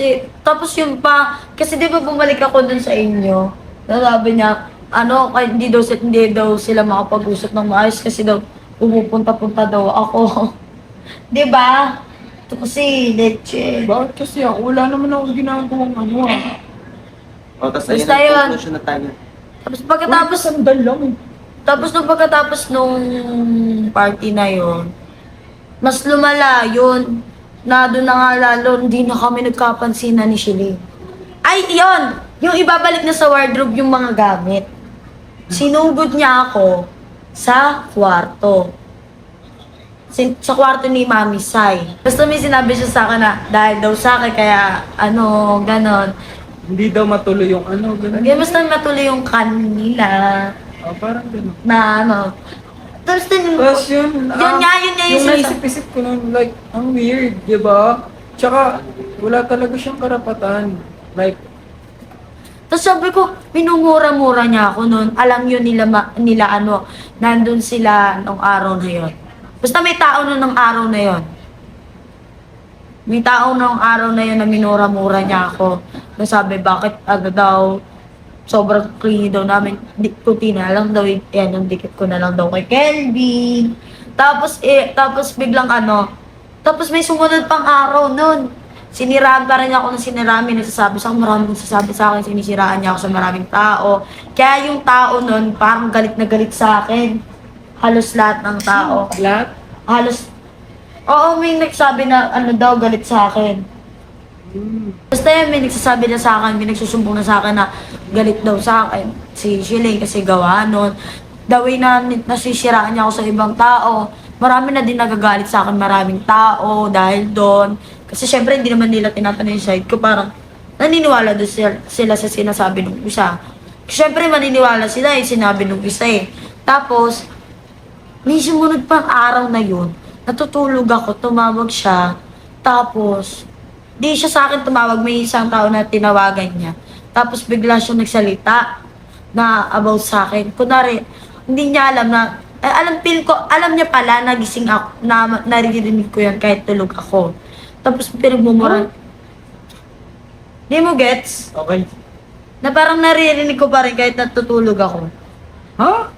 yung pa, kasi di ba bumalik ako dun sa inyo, sabi niya, kahit hindi daw sila makapag-usap ng maayos kasi daw pumupunta-punta daw ako. Di ba? Ito kasi, leche. Bakit kasi wala naman ako ginagawang O, tapos ayun Basta ang yun. conclusion na tayo. Tapos pagkatapos, sandal lang pagkatapos nung party na yon, mas lumala yun. Na doon na nga lalo, hindi na kami nagkapansinan ni Shilly. Ay, yon! Yung ibabalik na sa wardrobe yung mga gamit. Sinugod niya ako sa kwarto. Sa kwarto ni Mami Sai. Basta may sinabi siya sa akin na dahil daw sa akin, kaya ganon. Hindi daw matuloy yung ganun. Kaya basta matuloy yung kanila Parang ganun. na Tapos din, Tapos yun yun nga yung yung naisip-isip ko nun, like, ang weird, di ba? Tsaka, wala talaga siyang karapatan. Like, Tapos sabi ko, minumura-mura niya ako noon. Alam yun nila nandun sila nung araw na yon. Basta may tao nun ng araw na yon. May tao nung araw na yon na minura-mura niya ako. Sabi, bakit daw, sobrang clingy daw namin. Kuti na lang daw, yung dikit ko na lang daw kay Kelvin. Tapos biglang tapos may sumunod pang araw nun. Siniraan pa rin ako ng sinirami, nagsasabi sa akin, maraming nagsasabi sa akin, sinisiraan niya ako sa maraming tao. Kaya yung tao nun, parang galit na galit sa akin. Halos lahat ng tao. lahat? Halos, oo, may nagsabi na daw, galit sa akin. Basta yan, may nagsasabi na sa akin, may nagsusumbong na sa akin na galit daw sa akin. Si Shilling kasi gawa nun. The way na nasisiraan niya ako sa ibang tao, marami na din nagagalit sa akin, maraming tao dahil doon. Kasi syempre hindi naman nila tinatanong yung side ko, parang naniniwala doon sila sa sinasabi ng isa. Syempre maniniwala sila sinabi ng isa Tapos, may sumunod pang araw na yun, natutulog ako, tumawag siya, tapos, di siya sa akin tumawag, may isang tao na tinawagan niya. Tapos bigla siya nagsalita na about sa akin. Kunwari, hindi niya alam na, alam niya pala, nagising ako, na naririnig ko yan kahit tulog ako. Tapos pinagmumuran. Di mo gets? Okay. Na parang naririnig ko pa rin kahit natutulog ako. Ha?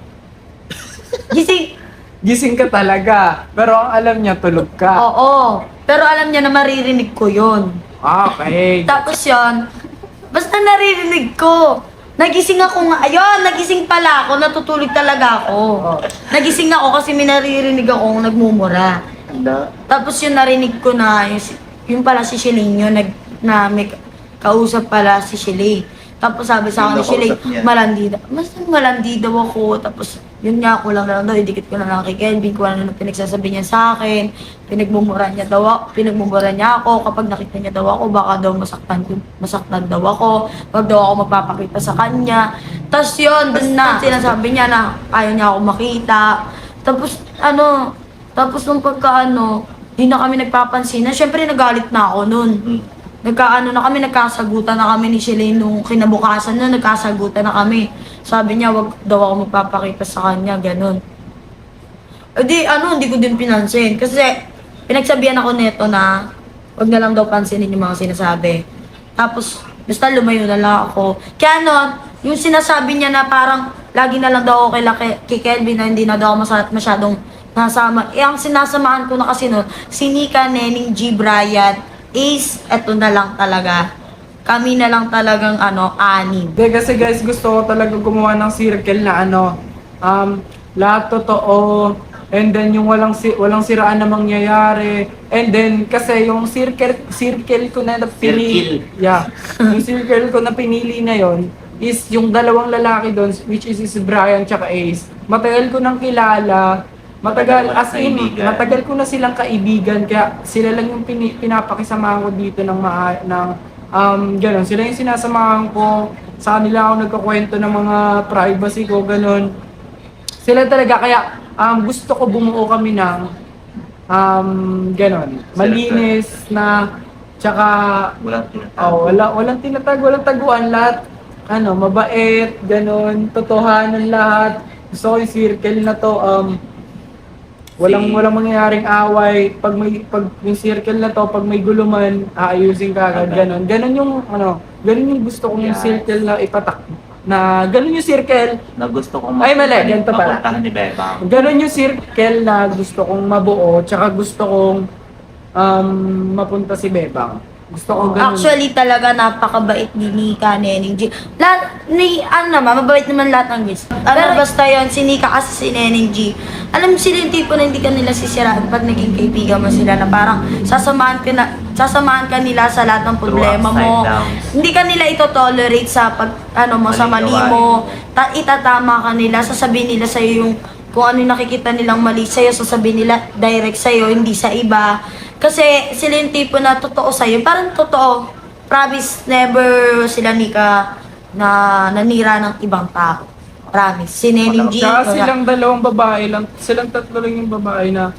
Gising, Gising ka talaga. Pero ang alam niya, tulog ka. oo. Pero alam niya na maririnig ko yun. Okay. Tapos yon, basta naririnig ko. Nagising ako nga, ayun, nagising pala ako, natutulog talaga ako. Nagising ako kasi may naririnig akong nagmumura. Tapos yung narinig ko na, yung pala si Shilling yun, na may kausap pala si Shilling. Tapos sabi sa akin ni Shilling, malandi daw. Mas malandi daw ako. Tapos yun nga, kulang na lang daw, idikit ko na lang kay Kelvin, kung ano na pinagsasabi niya sa akin. Pinagmumura niya ako. Kapag nakita niya daw ako, baka daw masaktan daw ako. Wag daw ako magpapakita sa kanya. Tapos yun, dun na, sinasabi niya na ayaw niya ako makita. Tapos nung di na kami nagpapansin na, syempre nagalit na ako nun. Nagkasagutan na kami ni Shilling nung kinabukasan nun, nagkasagutan na kami. Sabi niya, wag daw ako magpapakita sa kanya, ganun. Hindi ko din pinansin. Kasi pinagsabihan ako neto na wag na lang daw pansinin yung mga sinasabi. Tapos, basta lumayo na lang ako. Kaya yung sinasabi niya na parang lagi na lang daw ako kay Kelvin na hindi na daw ako masyadong nasama. Ang sinasamahan ko na kasi si Nika, Nening, G, Brian, is, eto na lang talaga. Kami na lang talagang anim. Hindi, kasi guys, gusto ko talaga gumawa ng circle na lahat totoo, and then yung walang siraan na mangyayari, and then kasi yung circle ko na pinili, yung circle ko na pinili na yon is yung dalawang lalaki doon, which is si Brian tsaka Ace. Matagal ko nang kilala, matagal ko na silang kaibigan, kaya sila lang yung pinapakisamahan ko dito ng gano'n. Sila yung sinasamahan ko sa kanila ako nagkakwento ng mga privacy ko, ganun. Sila talaga, kaya gusto ko bumuo kami ng ganun, malinis na, tsaka Walang tinatawag. walang tinatag, walang taguan, lahat, mabait, ganun, totohanan lahat. Gusto ko yung circle na to, walang mangyayaring away. Pag yung circle na to, pag may guluman, aayusin ka agad, ganun. Ganun yung gusto kong yung Yes. circle na ipatak. Na ganun yung circle, Na gusto kong Ay, mali. Ganito pala. mapuntahan ni Bebang. ganun yung circle na gusto kong mabuo, tsaka gusto kong mapunta si Bebang. Gusto ko ganun. Actually, talaga napakabait ni Nika, Neneng G. Mababait naman lahat ng guys. Pero basta yun, si Nika kasi si Neneng G. Alam mo sila yung tipo na hindi ka nila sisiraan pag naging kaibigan mo sila na parang sasamahan ka nila sa lahat ng problema Through mo. ups and downs. Hindi ka nila ito-tolerate sa sa mali Maling mo. Itatama ka nila, sasabihin nila sa'yo yung kung ano yung nakikita nilang mali sa'yo, sasabihin nila direct sa'yo, hindi sa iba. Kasi sila yung tipo na totoo sa'yo. Parang totoo. Promise, never sila Nika na nanira ng ibang tao. Promise. Si Neneng G. Tsaka wala. silang dalawang babae lang, silang tatlo lang yung babae na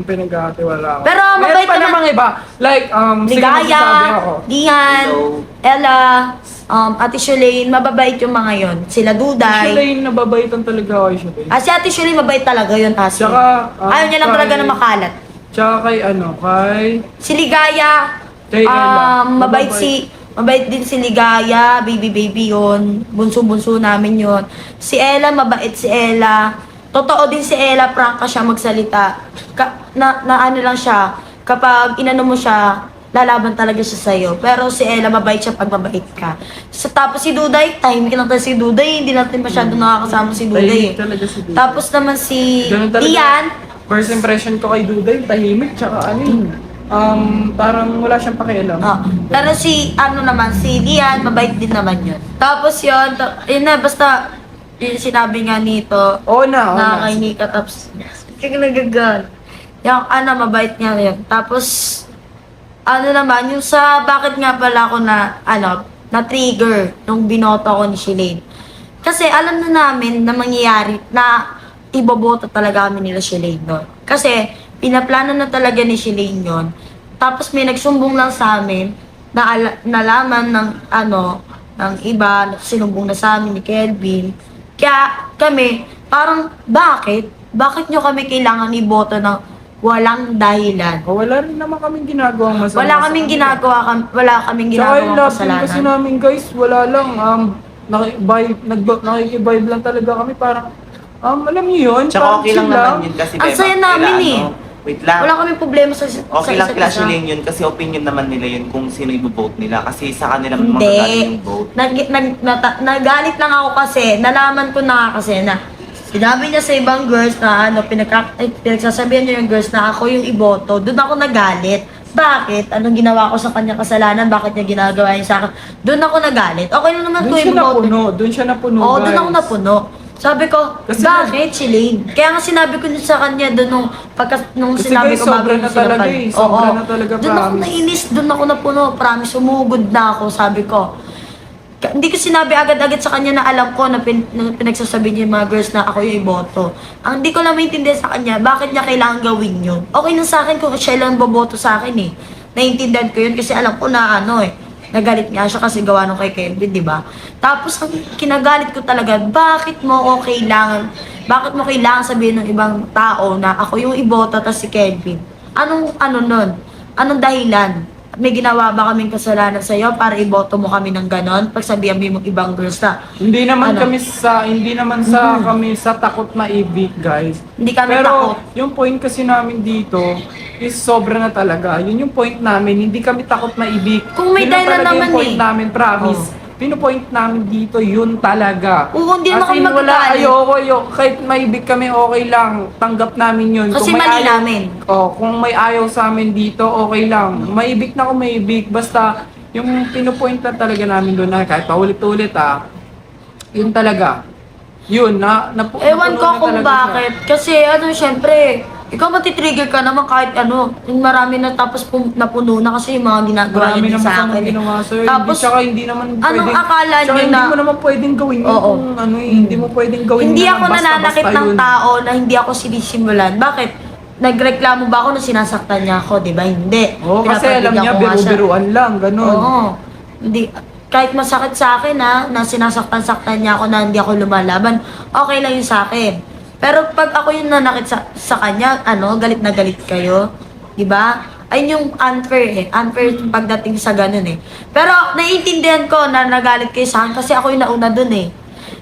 pinagkakatiwala ako. Pero meron mabait pa naman- namang iba. Like, sige magsasabi Ligaya, ako. Dian, Hello. Ella, Ate Shulaine, mababait yung mga yon. Sila Duday. Shulaine, nababaitan talaga ako kay Shulaine. Si Ate Shulaine, mabait talaga yun. Tsaka, Ayaw niya lang talaga kay- na makalat. Tsaka kay Si Ligaya, Kay Ella. mabait din si Ligaya, baby yun. Bunso-bunso namin yun. Si Ella, mabait si Ella. Totoo din si Ella, prangka siya magsalita. Ano lang siya, kapag inano mo siya, lalaban talaga siya sa'yo. Pero si Ella, mabait siya pag mabait ka. Tapos si Duday, tahimik lang tayo si Duday. Hindi natin masyado nakakasama si Duday. Tahimik talaga si Duday. Tapos naman si Ganun talaga. Dian, First impression ko kay Duday, tahimik, tsaka parang wala siyang pakialam. Pero si Lian, mabait din naman yun. Tapos yun na, basta, yung sinabi nga nito, Oo na. na kay Nika, tapos, kaya nagagal. Yung mabait nga yun. Tapos, naman, yung sa bakit nga pala ako na-trigger nung binoto ko ni Shilane. Kasi alam na namin na mangyayari na iboboto talaga kami nila Shilane doon. Kasi, pinaplano na talaga ni Shilane yun. Tapos may nagsumbong lang sa amin na nalaman ng iba, sinumbong na sa amin ni Kelvin. Kaya kami, parang bakit? Bakit nyo kami kailangan iboto ng walang dahilan? Wala rin naman kaming ginagawang masama. Wala kaming ginagawang Tsaka yung love team kasi kasalanan. namin guys, wala lang. Nakikivibe lang talaga kami. Parang, alam niyo yun. Tsaka parang okay lang chill naman yun kasi Ang saya namin eh. Wait lang. Wala kaming problema sa Okay lang isa't kila isa. Shilane yun kasi opinion naman nila yun kung sino i-vote nila. Kasi sa kanila Hindi. magagaling yung vote. Nagalit lang ako kasi, nalaman ko na kasi na sinabi niya sa ibang girls na pinagsasabihan niya yung girls na ako yung iboto. Doon ako nagalit. Bakit? Anong ginawa ko sa kanya kasalanan? Bakit niya ginagawa yun sa akin? Doon ako nagalit. Okay lang naman ko Doon siya iboto. napuno. Doon siya napuno. Oo, doon guys. ako napuno. Sabi ko, Kasi bakit Shilane? Kaya nga sinabi ko din sa kanya doon nung Kasi sinabi guys, ko sobra na sila talaga pala. eh. Sobra na talaga, Doon ako promise. nainis, doon ako napuno. Promise, umugod na ako, sabi ko. Hindi ko sinabi agad-agad sa kanya na alam ko na pinagsasabi niya yung mga girls na ako yung iboto. Ang hindi ko lang maintindihan sa kanya, bakit niya kailangan gawin yun? Okay lang sa akin kung siya lang boboto sa akin eh. Naiintindihan ko yun kasi alam ko na nagalit nga siya kasi gawa nung kay Kelvin, di ba? Tapos ang kinagalit ko talaga, bakit mo kailangan sabihin ng ibang tao na ako yung iboto tas si Kelvin? Anong dahilan? May ginawa ba kaming kasalanan sa'yo para iboto mo kami ng ganon? Pagsabihan mo yung ibang girls na Hindi naman Ano? kami sa takot na ibig, guys. hindi kami Pero takot. yung point kasi namin dito is sobra na talaga. Yun yung point namin, hindi kami takot na ibig. Kung may Yun lang dahilan talaga naman yung point eh. namin, promise. Pinupoint namin dito, yun talaga. Oo, hindi naman As kami in, wala, magagalit. ayoko. Kahit maibig kami, okay lang. Tanggap namin yun. Kasi Kung may mali ayaw- namin. Kung may ayaw sa amin dito, okay lang. Maibig na kung maibig. Basta, yung pinupoint na talaga namin doon na kahit paulit-ulit yun talaga. Yun, Ewan ko napuno na kung talaga siya. bakit. Kasi syempre, ikaw matitrigger ka naman kahit ano. Yung marami na tapos napuno na kasi yung mga ginagawa Marami niya din naman sa kang akin. ginawa, sir. Tapos, Tsaka hindi naman anong akala tsaka niyo hindi na- mo naman pwedeng gawin yun Oo. kung ano eh. Hindi mo pwedeng gawin hindi na ako basta-basta nananakit ng yun. tao na hindi ako sinisimulan. Bakit? Nagreklamo ba ako na sinasaktan niya ako, di ba? Hindi. Oo, kasi alam Pinapagbigyan niya, ko nga siya. biru-biruan lang, ganun. Oo. Hindi, kahit masakit sa akin na sinasaktan-saktan niya ako na hindi ako lumalaban, okay lang yun sa akin. Pero pag ako yung nanakit sa kanya, galit na galit kayo, di ba? Ayun yung unfair eh. Unfair pagdating sa ganun eh. Pero naiintindihan ko na nagalit kayo sa akin kasi ako yung nauna dun eh.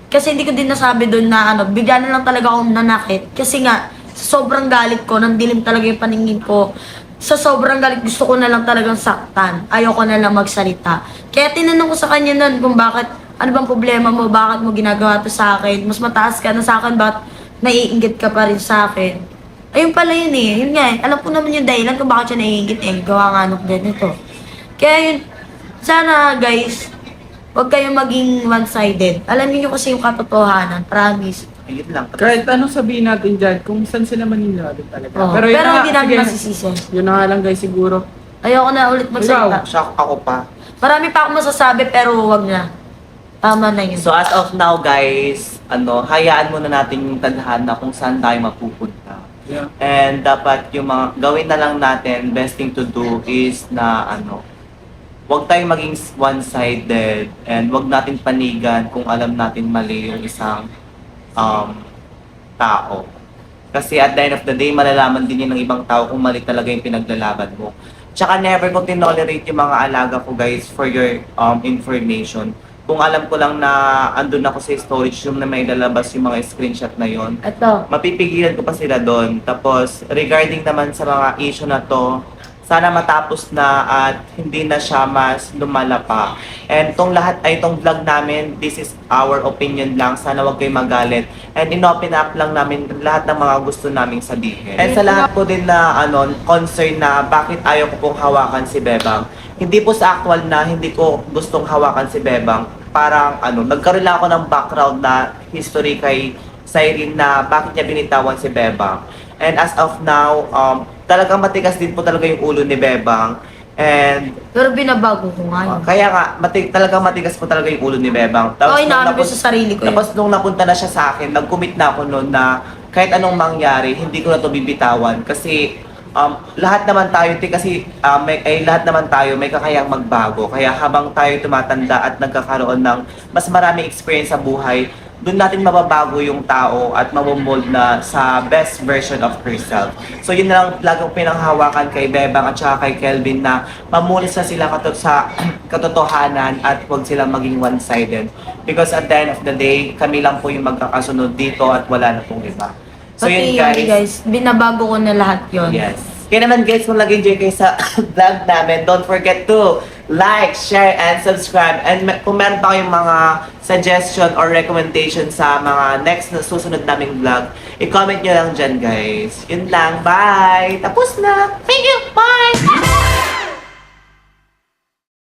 Kasi hindi ko din nasabi dun na bigyan na lang talaga akong nanakit. Kasi nga, sa sobrang galit ko, nandilim talaga yung paningin ko. Sa sobrang galit, gusto ko na lang talagang saktan. Ayoko na lang magsalita. Kaya tinanong ko sa kanya nun kung bakit, ano bang problema mo, bakit mo ginagawa to sa akin, mas mataas ka na sa akin, bakit naiinggit ka pa rin sa akin. Ayun pala yun eh. Yun nga eh. Alam ko naman yung dahilan kung bakit siya naiinggit eh. Gawa nga nung ganito. Kaya yun, sana guys, huwag kayong maging one-sided. Alamin nyo kasi yung katotohanan. Promise. Ayun lang. Kahit anong sabihin natin dyan, kung saan sila maniniwala talaga. Oh. Pero, Pero, yun na, hindi namin sige, masisisi. yun na nga lang guys siguro. Ayoko na ulit magsalita. Shock ako pa. Marami pa akong masasabi pero huwag na. Tama na yun. So as of now guys, hayaan muna natin yung tadhana kung saan tayo mapupunta. Yeah. And dapat yung mga gawin na lang natin, best thing to do is na huwag tayong maging one-sided and huwag natin panigan kung alam natin mali yung isang tao. Kasi at the end of the day, malalaman din yun ng ibang tao kung mali talaga yung pinaglalaban mo. Tsaka never ko tinolerate yung mga alaga ko guys for your information. Kung alam ko lang na andun ako sa storage room na may lalabas yung mga screenshot na yon, Ito. mapipigilan ko pa sila doon. Tapos, regarding naman sa mga issue na to, sana matapos na at hindi na siya mas lumala pa. And tong lahat ay tong vlog namin, this is our opinion lang. Sana wag kayong magalit. And inopen up lang namin lahat ng mga gusto naming sabihin. And sa lahat po din na concern na bakit ayaw ko pong hawakan si Bebang. Hindi po sa actual na hindi ko gustong hawakan si Bebang. Parang nagkaroon lang ako ng background na history kay Cyrene na bakit niya binitawan si Bebang. And as of now, talagang matigas din po talaga yung ulo ni Bebang. And Pero binabago ko nga yun. kaya nga, talagang matigas po talaga yung ulo ni Bebang. Okay, nung naano ko sa sarili ko yun. tapos nung napunta na siya sa akin, nag-commit na ako noon na kahit anong mangyari, hindi ko na to bibitawan. Kasi lahat naman tayo, lahat naman tayo may kakayang magbago. Kaya habang tayo tumatanda at nagkakaroon ng mas maraming experience sa buhay, doon natin mababago yung tao at mamomold na sa best version of herself. So yun na lang lagong pinanghawakan kay Bebang at saka kay Kelvin na mamulis na sila sa katotohanan at huwag silang maging one-sided. Because at the end of the day, kami lang po yung magkakasunod dito at wala na pong iba. So Pati yun yun, guys, binabago ko na lahat yun. Yes. Kaya naman guys, kung nag-enjoy kayo sa vlog namin, don't forget to like, share, and subscribe. And kung meron pa kayong mga suggestion or recommendation sa mga next na susunod naming vlog, i-comment nyo lang dyan guys. Yun lang. Bye! Tapos na! Thank you! Bye!